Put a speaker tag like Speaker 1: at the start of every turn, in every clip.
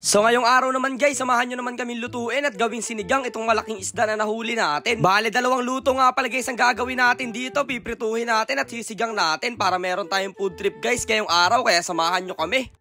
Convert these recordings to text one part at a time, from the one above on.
Speaker 1: So ngayong araw naman guys, samahan nyo naman kami lutuin at gawing sinigang itong malaking isda na nahuli natin. Bale, dalawang luto nga pala guys ang gagawin natin dito. Piprituhin natin at sisigang natin para meron tayong food trip guys ngayong araw, kaya samahan nyo kami.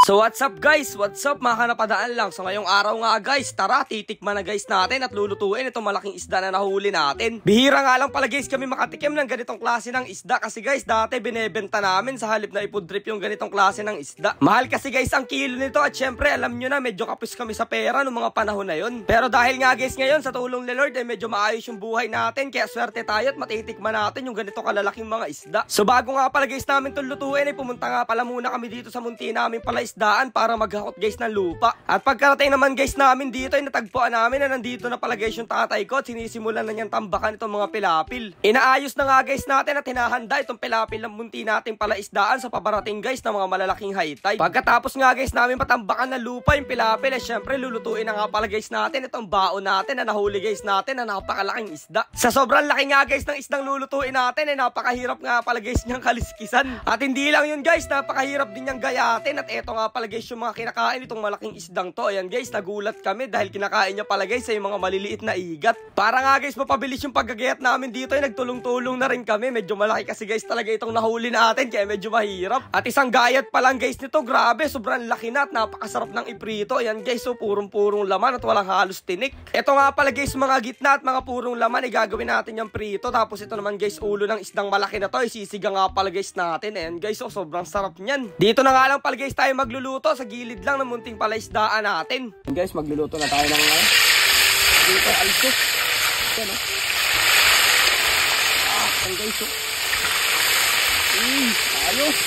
Speaker 1: So what's up guys? What's up? Makanapadaan lang. So ngayong araw nga guys, tara titikman na guys natin at lulutuin itong malaking isda na nahuli natin. Bihira nga lang pala guys kami makatikim ng ganitong klase ng isda kasi guys dati binebenta namin sa halip na i-food trip yung ganitong klase ng isda. Mahal kasi guys ang kilo nito at syempre alam nyo na medyo kapos kami sa pera noong mga panahon na yun. Pero dahil nga guys ngayon sa tulong ni Lord medyo maayos yung buhay natin, kaya swerte tayo at matitikman natin yung ganito kalalaking mga isda. So bago nga pala guys namin itong lutuin pumunta nga pala muna kami dito sa munti namin pala isdaan para maghakot guys ng lupa. At pagkarating naman guys namin dito ay natagpuan namin na nandito na pala guys yung tatay ko at sinisimulan na niyang tambakan itong mga pilapil. Inaayos na nga guys natin at hinahanda itong pilapil ng munti nating pala isdaan sa pabarating guys ng mga malalaking high tide. Pagkatapos nga guys namin patambakan ng lupa yung pilapil ay syempre lulutuin na nga pala guys natin itong baon natin na nahuli guys natin na napakalaking isda. Sa sobrang laki nga guys ng isdang lulutuin natin ay napakahirap nga pala guys niyang kaliskisan. At hindi lang yun guys, napakahirap din niyang gayatin. At eto nga pala guys yung mga kinakain itong malaking isdang to. Ayan guys, nagulat kami dahil kinakain niya pala guys sa yung mga maliliit na igat. Para nga guys mapabilis yung paggagayat namin dito ay nagtulong-tulong na rin kami. Medyo malaki kasi guys talaga itong nahuli natin kaya medyo mahirap. At isang gayat pa lang guys nito, grabe sobrang laki na at napakasarap ng iprito. Ayan guys, so purong-purong laman at walang halos tinik. Ito nga pala guys mga gitna at mga purong laman ay gagawin natin yung prito. Tapos ito naman guys ulo ng isdang malaki na to ay sisigang nga pala guys natin. Ayan guys, so sobrang sarap niyan. Dito na nga lang pala guys tayo magluluto sa gilid lang ng munting palaisdaan natin. And guys, magluluto na tayo ng dito also. Ito no. And guys, so. Ayos.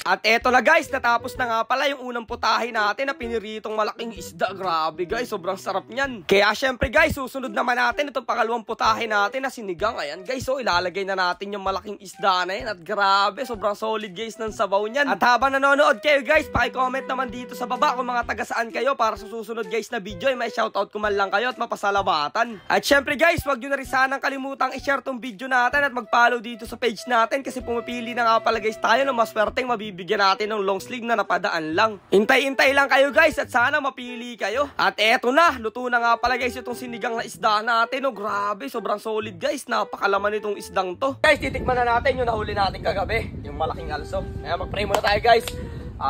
Speaker 1: At eto na guys, natapos na nga pala yung unang putahe natin na piniritong malaking isda. Grabe guys, sobrang sarap niyan. Kaya syempre guys, susunod naman natin itong pangalawang putahe natin na sinigang. Ayan guys, so ilalagay na natin yung malaking isda na yan. At grabe, sobrang solid guys ng sabaw niyan. At habang nanonood kayo guys, paki-comment naman dito sa baba kung mga taga saan kayo para sa susunod guys na video ay may shoutout ko man lang kayo at mapasalamatan. At syempre guys, wag nyo na rin sanang kalimutang i-share tong video natin at mag-follow dito sa page natin kasi pumipili na nga pala guys tayo ng maswerteng bigyan natin ng long sleeve na napadaan lang. Hintay-hintay lang kayo guys at sana mapili kayo. At eto na, luto na nga pala guys itong sinigang na isda natin. Oh, grabe, sobrang solid guys. Napakalaman itong isdang to. Guys, titikman na natin yung nahuli natin kagabi, yung malaking also. Kaya mag-pray muna tayo guys.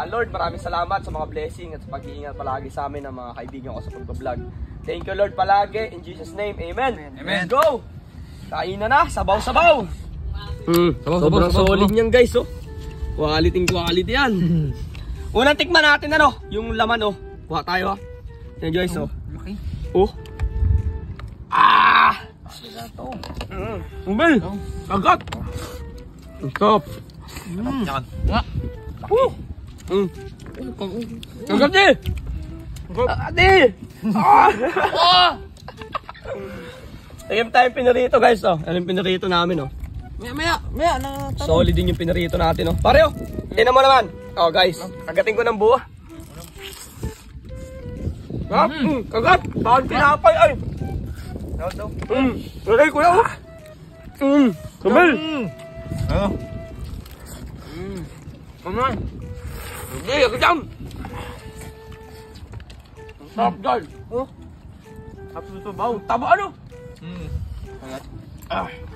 Speaker 1: Lord, maraming salamat sa mga blessing at sa pag-iingat palagi sa amin ng mga kaibigan ko sa pag-vlog. Thank you Lord palagi. In Jesus name, amen. Amen. Let's go! Kain na, sabaw-sabaw. Sobrang solid niyan guys, oh. Quality yan. Unang tikman natin yung laman Kuha tayo ha. Yan guys
Speaker 2: Okay.
Speaker 1: Sila to. Umbel. Kagat. Stop. Kagat di. Tingnan tayo pinarito guys Ano yung pinarito namin
Speaker 2: Maya na.
Speaker 1: Solid din yung pinarito natin Pare tingnan mo naman. Guys, kagatin ko ng buwa. Kagat. Bakit pinapay ay. Lagay ko na Kamil. Hindi, kajam. Sarap guys. Taba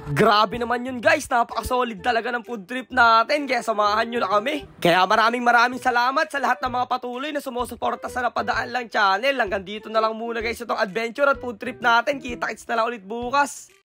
Speaker 1: Grabe naman yun guys, napaka-solid talaga ng food trip natin. Kaya samahan nyo na kami. Kaya maraming salamat sa lahat ng mga patuloy na sumusuporta sa Napadaan Lang channel. Hanggang dito na lang muna guys itong adventure at food trip natin. Kita-kits na lang ulit bukas.